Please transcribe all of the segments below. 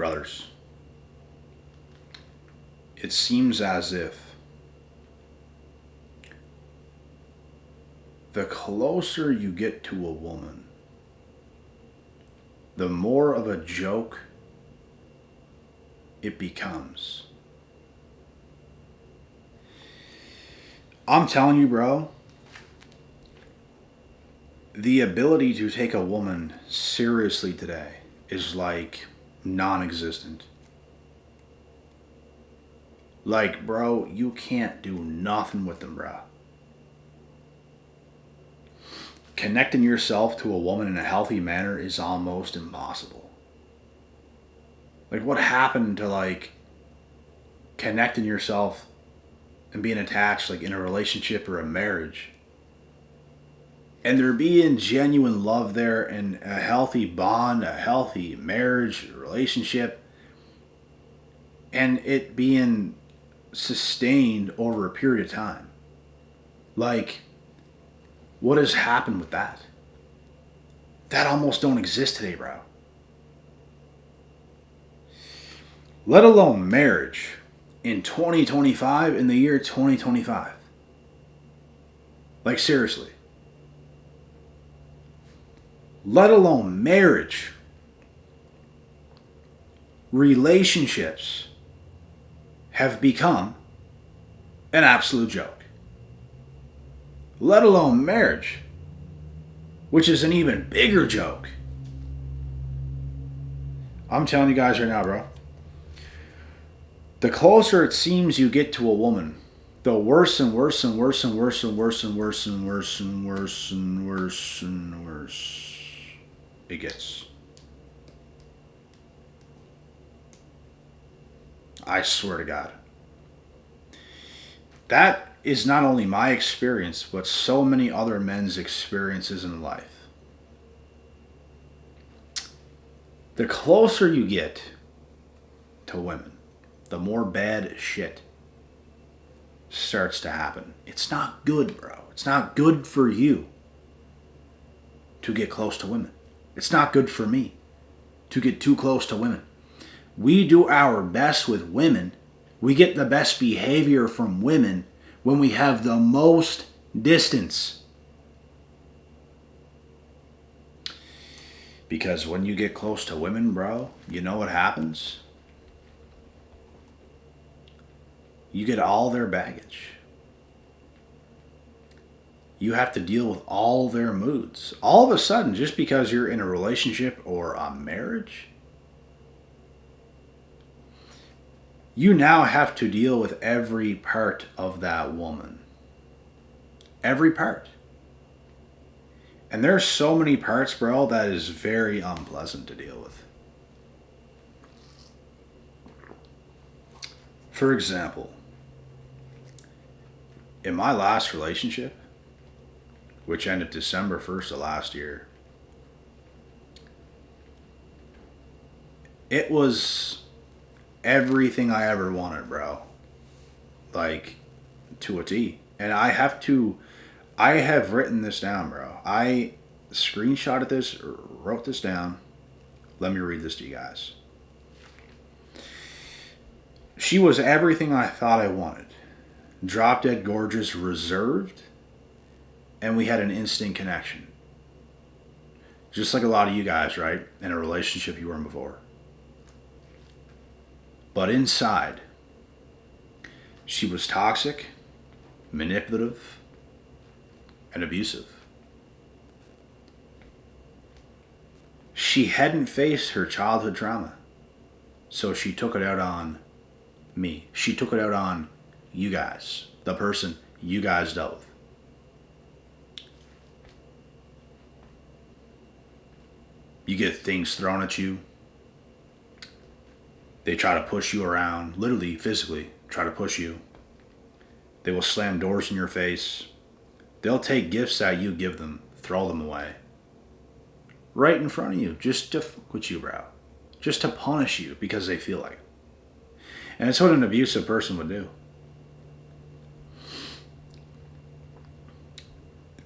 brothers, it seems as if the closer you get to a woman, the more of a joke it becomes. I'm telling you, bro, the ability to take a woman seriously today is like non existent. Like, bro, you can't do nothing with them, bro. Connecting yourself to a woman in a healthy manner is almost impossible. Like, what happened to, like, connecting yourself and being attached, like, in a relationship or a marriage? And there being genuine love there and a healthy bond, a healthy marriage, relationship, and it being sustained over a period of time. Like, what has happened with that? That almost don't exist today, bro. Let alone marriage in 2025, in the year 2025. Like, seriously. Let alone marriage, relationships have become an absolute joke. Let alone marriage, which is an even bigger joke. I'm telling you guys right now, bro. The closer it seems you get to a woman, the worse and worse and worse and worse and worse and worse and worse and worse and worse and worse it gets. I swear to God. That is not only my experience, but so many other men's experiences in life. The closer you get to women, the more bad shit starts to happen. It's not good, bro. It's not good for you to get close to women. It's not good for me to get too close to women. We do our best with women. We get the best behavior from women when we have the most distance. Because when you get close to women, bro, you know what happens? You get all their baggage. You have to deal with all their moods. All of a sudden, just because you're in a relationship or a marriage, you now have to deal with every part of that woman. Every part. And there's so many parts, bro, that is very unpleasant to deal with. For example, in my last relationship, which ended December 1st of last year, it was everything I ever wanted, bro. Like, to a T. And I have written this down, bro. I screenshotted this, wrote this down. Let me read this to you guys. She was everything I thought I wanted. Drop dead gorgeous, reserved, and we had an instant connection. Just like a lot of you guys, right? In a relationship you were in before. But inside, she was toxic, manipulative, and abusive. She hadn't faced her childhood trauma, so she took it out on me. She took it out on you guys, the person you guys dealt with. You get things thrown at you. They try to push you around, literally, physically, try to push you. They will slam doors in your face. They'll take gifts that you give them, throw them away. Right in front of you, just to fuck with you, bro. Just to punish you because they feel like it. And it's what an abusive person would do.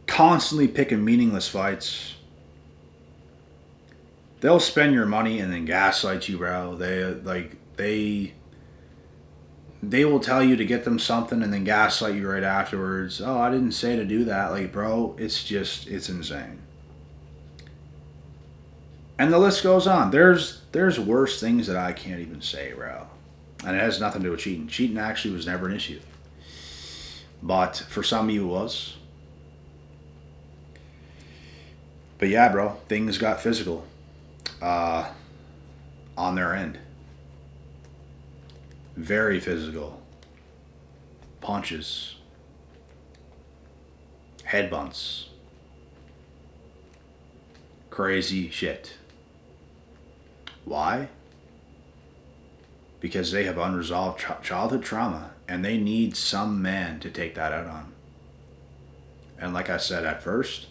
Constantly picking meaningless fights. They'll spend your money and then gaslight you, bro. They will tell you to get them something and then gaslight you right afterwards. Oh, I didn't say to do that. Like, bro, it's insane. And the list goes on. There's worse things that I can't even say, bro. And it has nothing to do with cheating. Cheating actually was never an issue. But for some of you, it was. But yeah, bro, things got physical on their end. Very physical. Punches. Headbutts. Crazy shit. Why? Because they have unresolved childhood trauma and they need some man to take that out on. And like I said at first,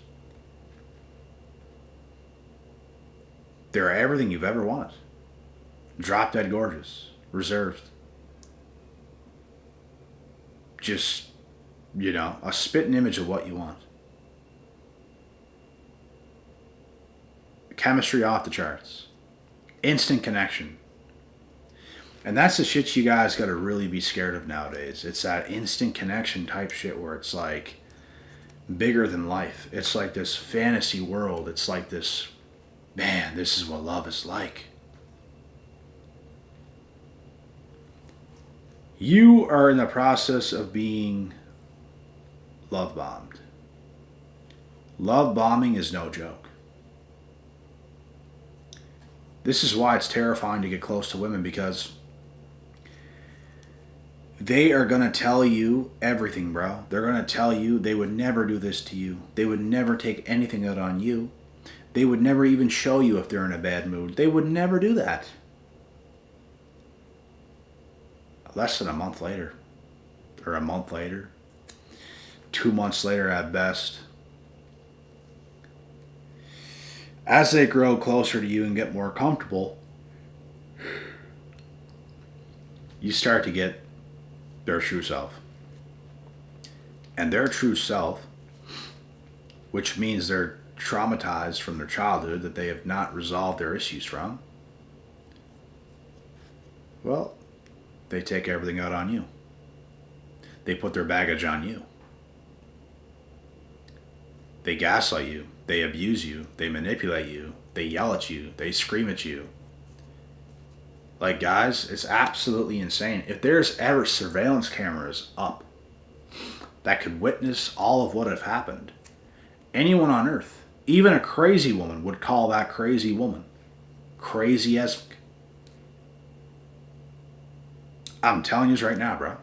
they're everything you've ever wanted. Drop dead gorgeous. Reserved. Just, a spitting image of what you want. Chemistry off the charts. Instant connection. And that's the shit you guys got to really be scared of nowadays. It's that instant connection type shit where it's like bigger than life. It's like this fantasy world. It's like this, man, this is what love is like. You are in the process of being love bombed. Love bombing is no joke. This is why it's terrifying to get close to women, because they are going to tell you everything, bro. They're going to tell you they would never do this to you. They would never take anything out on you. They would never even show you if they're in a bad mood. They would never do that. Less than a month later. Or a month later. 2 months later at best. As they grow closer to you and get more comfortable, you start to get their true self. And their true self, which means they're traumatized from their childhood that they have not resolved their issues from, well, they take everything out on you. They put their baggage on you. They gaslight you. They abuse you. They manipulate you. They yell at you. They scream at you. Like, guys, it's absolutely insane. If there's ever surveillance cameras up that could witness all of what have happened, anyone on earth, even a crazy woman, would call that crazy woman crazy as fuck. I'm telling you this right now, bro.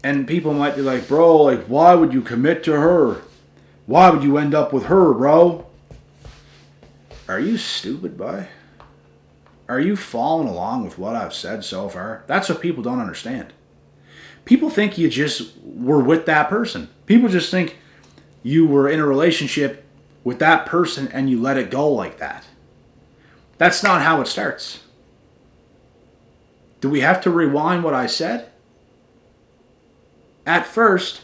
And people might be like, bro, like, why would you commit to her? Why would you end up with her, bro? Are you stupid, boy? Are you following along with what I've said so far? That's what people don't understand. People think you just were with that person. People just think you were in a relationship with that person and you let it go like that. That's not how it starts. Do we have to rewind what I said? At first,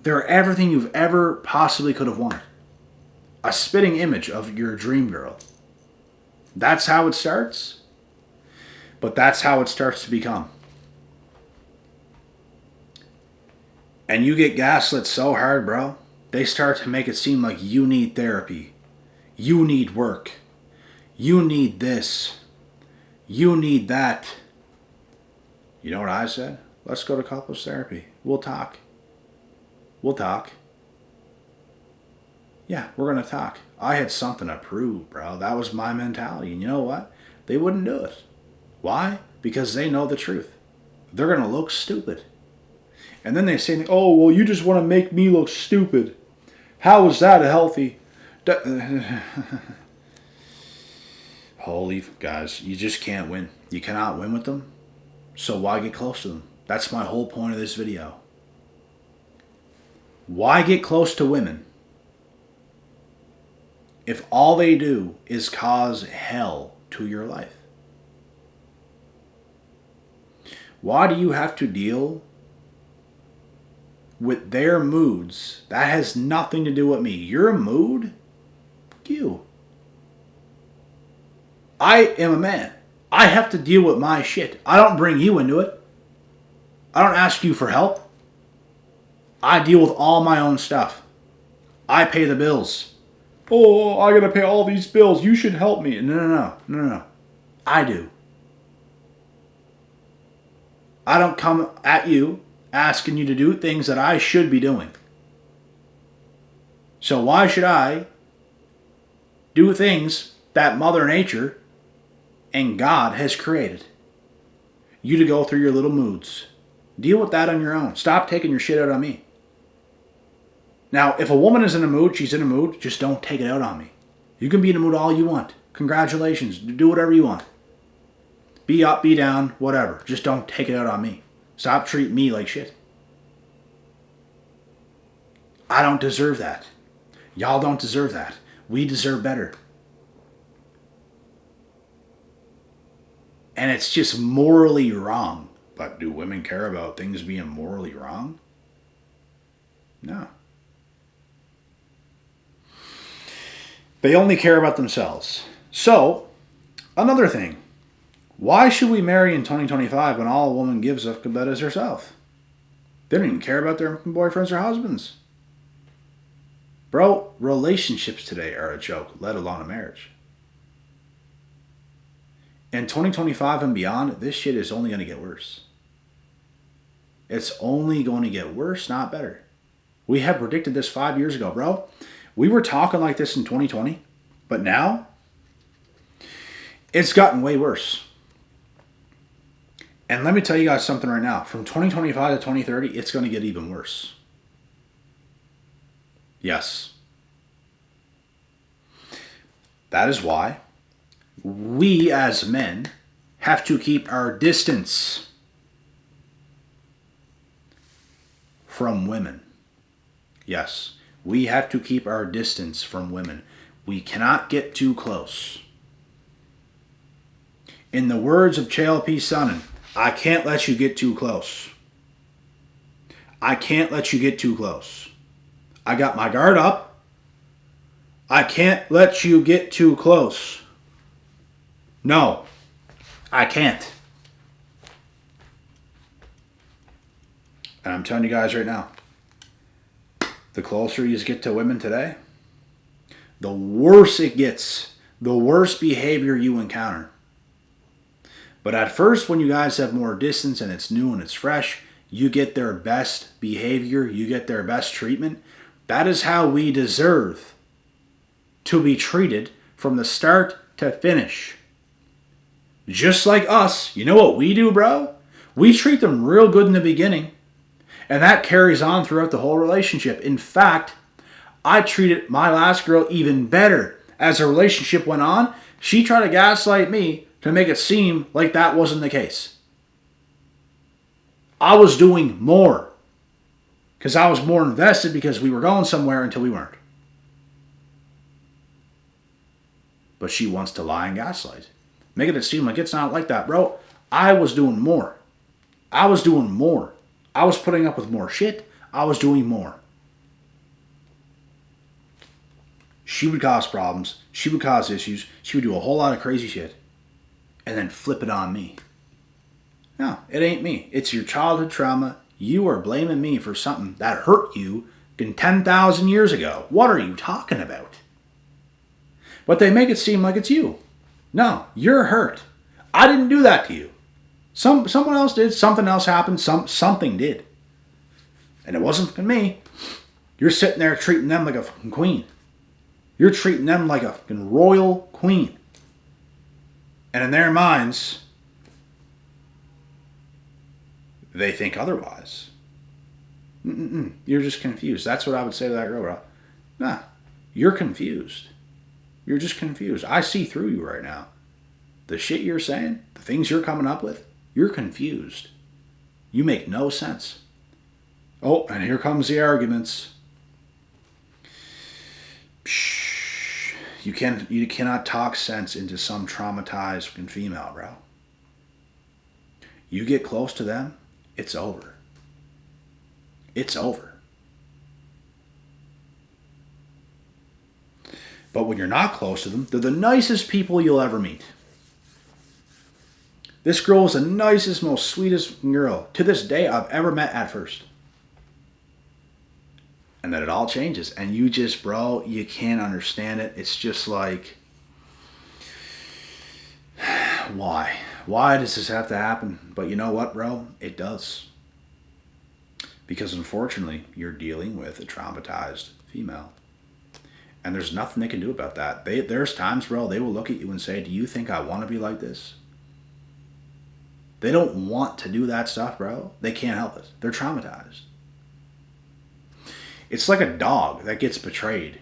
they're everything you've ever possibly could have wanted. A spitting image of your dream girl. That's how it starts. But that's how it starts to become. And you get gaslit so hard, bro. They start to make it seem like you need therapy. You need work. You need this. You need that. You know what I said? Let's go to couples therapy. We'll talk. We'll talk. Yeah, we're going to talk. I had something to prove, bro. That was my mentality. And you know what? They wouldn't do it. Why? Because they know the truth. They're going to look stupid. And then they say, oh, well, you just want to make me look stupid. How is that healthy? Holy guys, you just can't win. You cannot win with them. So why get close to them? That's my whole point of this video. Why get close to women if all they do is cause hell to your life? Why do you have to deal with their moods. That has nothing to do with me. Your mood? Fuck you. I am a man. I have to deal with my shit. I don't bring you into it. I don't ask you for help. I deal with all my own stuff. I pay the bills. Oh, I gotta pay all these bills. You should help me. No. I do. I don't come at you asking you to do things that I should be doing. So why should I do things that Mother Nature and God has created? You to go through your little moods. Deal with that on your own. Stop taking your shit out on me. Now, if a woman is in a mood, she's in a mood, just don't take it out on me. You can be in a mood all you want. Congratulations. Do whatever you want. Be up, be down, whatever. Just don't take it out on me. Stop treating me like shit. I don't deserve that. Y'all don't deserve that. We deserve better. And it's just morally wrong. But do women care about things being morally wrong? No. They only care about themselves. So, another thing. Why should we marry in 2025 when all a woman gives up about is herself? They don't even care about their boyfriends or husbands. Bro, relationships today are a joke, let alone a marriage. In 2025 and beyond, this shit is only going to get worse. It's only going to get worse, not better. We had predicted this 5 years ago, bro. We were talking like this in 2020, but now it's gotten way worse. And let me tell you guys something right now. From 2025 to 2030, it's going to get even worse. Yes. That is why we as men have to keep our distance from women. Yes, we have to keep our distance from women. We cannot get too close. In the words of P. Sonnen, I can't let you get too close. I can't let you get too close. I got my guard up. I can't let you get too close. No, I can't. And I'm telling you guys right now, the closer you get to women today, the worse it gets, the worse behavior you encounter. But at first, when you guys have more distance and it's new and it's fresh, you get their best behavior, you get their best treatment. That is how we deserve to be treated from the start to finish. Just like us, you know what we do, bro? We treat them real good in the beginning, and that carries on throughout the whole relationship. In fact, I treated my last girl even better. As the relationship went on, she tried to gaslight me to make it seem like that wasn't the case. I was doing more because I was more invested because we were going somewhere until we weren't. But she wants to lie and gaslight, making it seem like it's not like that, bro. I was doing more. I was doing more. I was putting up with more shit. I was doing more. She would cause problems. She would cause issues. She would do a whole lot of crazy shit. And then flip it on me. No, it ain't me. It's your childhood trauma. You are blaming me for something that hurt you 10,000 years ago. What are you talking about? But they make it seem like it's you. No, you're hurt. I didn't do that to you. Someone else did. Something else happened. Something did. And it wasn't me. You're sitting there treating them like a fucking queen. You're treating them like a fucking royal queen. And in their minds, they think otherwise. You're just confused. That's what I would say to that girl, bro. Nah, you're confused. You're just confused. I see through you right now. The shit you're saying, the things you're coming up with, you're confused. You make no sense. Oh, and here comes the arguments. Shh. You cannot talk sense into some traumatized female, bro. You get close to them, it's over. it's over. But when you're not close to them, they're the nicest people you'll ever meet. This girl was the nicest, most sweetest girl to this day I've ever met at first. And then it all changes. And you just, bro, you can't understand it. It's just like, why? Why does this have to happen? But you know what, bro? It does. Because unfortunately, you're dealing with a traumatized female. And there's nothing they can do about that. There's times, bro, they will look at you and say, do you think I want to be like this? They don't want to do that stuff, bro. They can't help it. They're traumatized. It's like a dog that gets betrayed.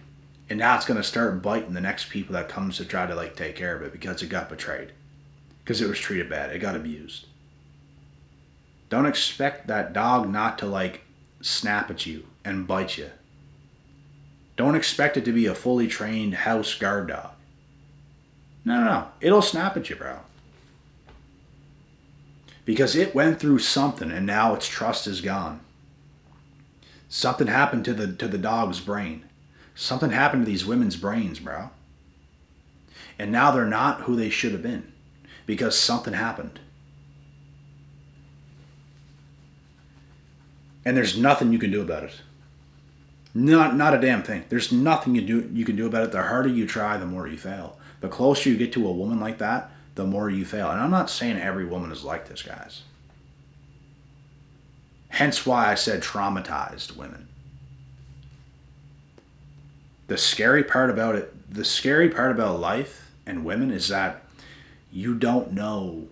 And now it's going to start biting the next people that comes to try to like take care of it because it got betrayed. Because it was treated bad. It got abused. Don't expect that dog not to like snap at you and bite you. Don't expect it to be a fully trained house guard dog. No. It'll snap at you, bro. Because it went through something and now its trust is gone. Something happened to the dog's brain. Something happened to these women's brains, bro. And now they're not who they should have been. Because something happened. And there's nothing you can do about it. Not a damn thing. There's nothing you can do about it. The harder you try, the more you fail. The closer you get to a woman like that, the more you fail. And I'm not saying every woman is like this, guys. Hence why I said traumatized women. The scary part about life and women is that you don't know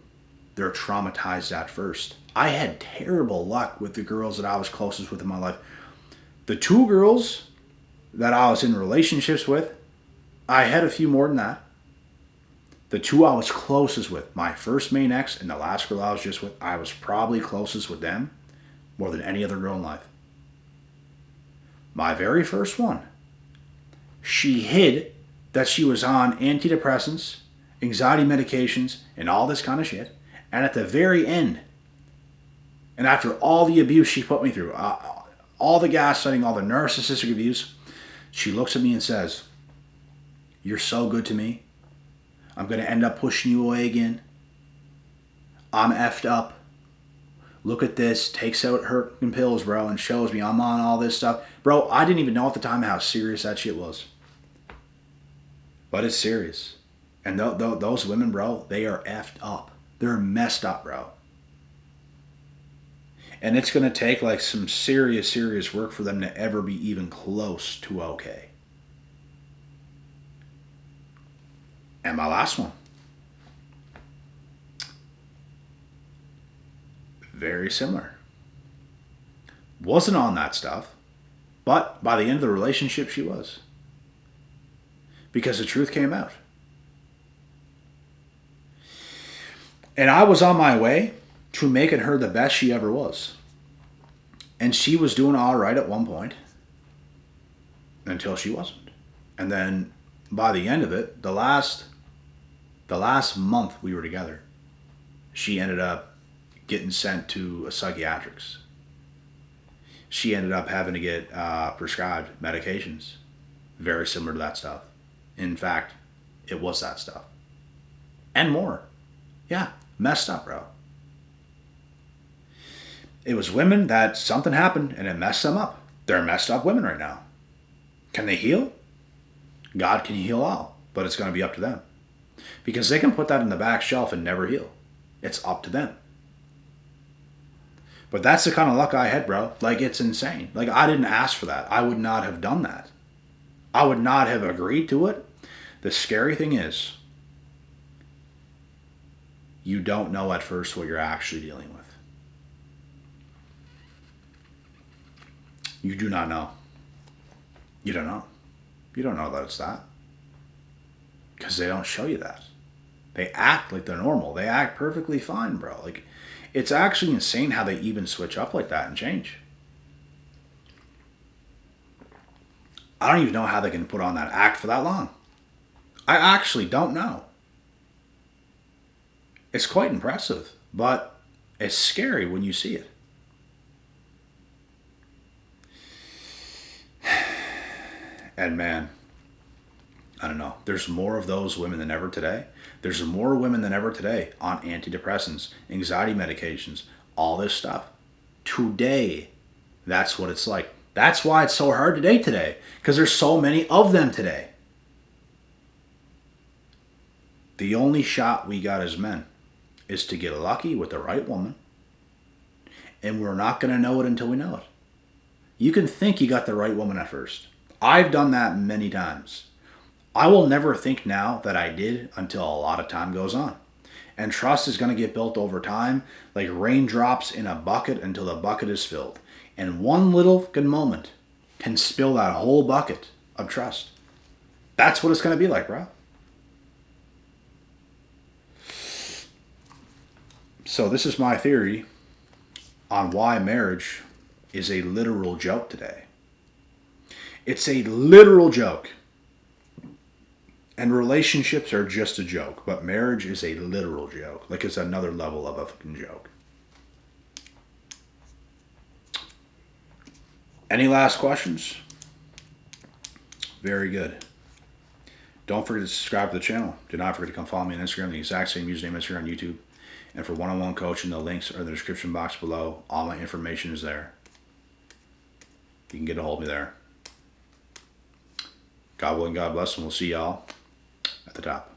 they're traumatized at first. I had terrible luck with the girls that I was closest with in my life. The two girls that I was in relationships with, I had a few more than that. The two I was closest with, my first main ex and the last girl I was just with, I was probably closest with them more than any other girl in life. My very first one, she hid that she was on antidepressants, anxiety medications, and all this kind of shit. And at the very end, and after all the abuse she put me through, all the gaslighting, all the narcissistic abuse, she looks at me and says, "You're so good to me. I'm going to end up pushing you away again. I'm effed up. Look at this." Takes out her pills, bro, and shows me I'm on all this stuff. Bro, I didn't even know at the time how serious that shit was. But it's serious. And those women, bro, they are effed up. They're messed up, bro. And it's going to take like some serious work for them to ever be even close to okay. And my last one. Very similar. Wasn't on that stuff, but by the end of the relationship, she was. Because the truth came out. And I was on my way to making her the best she ever was. And she was doing all right at one point until she wasn't. And then by the end of it, the last month we were together, she ended up getting sent to a psychiatrist. She ended up having to get prescribed medications very similar to that stuff. In fact, it was that stuff. And more. Yeah, messed up, bro. It was women that something happened and it messed them up. They're messed up women right now. Can they heal? God can heal all, but it's going to be up to them. Because they can put that in the back shelf and never heal. It's up to them. But that's the kind of luck I had, bro. Like, it's insane. Like, I didn't ask for that. I would not have done that. I would not have agreed to it. The scary thing is, you don't know at first what you're actually dealing with. You do not know. You don't know. You don't know that it's that. Because they don't show you that. They act like they're normal. They act perfectly fine, bro. Like, it's actually insane how they even switch up like that and change. I don't even know how they can put on that act for that long. I actually don't know. It's quite impressive, but it's scary when you see it. And man, I don't know. There's more of those women than ever today. There's more women than ever today on antidepressants, anxiety medications, all this stuff. Today, that's what it's like. That's why it's so hard to date today, because there's so many of them today. The only shot we got as men is to get lucky with the right woman, and we're not going to know it until we know it. You can think you got the right woman at first. I've done that many times. I will never think now that I did until a lot of time goes on. And trust is going to get built over time, like raindrops in a bucket until the bucket is filled. And one little good moment can spill that whole bucket of trust. That's what it's going to be like, bro. So this is my theory on why marriage is a literal joke today. It's a literal joke. And relationships are just a joke, but marriage is a literal joke. Like it's another level of a fucking joke. Any last questions? Very good. Don't forget to subscribe to the channel. Do not forget to come follow me on Instagram, the exact same username as here on YouTube. And for one-on-one coaching, the links are in the description box below. All my information is there. You can get a hold of me there. God willing, God bless, and we'll see y'all at the top.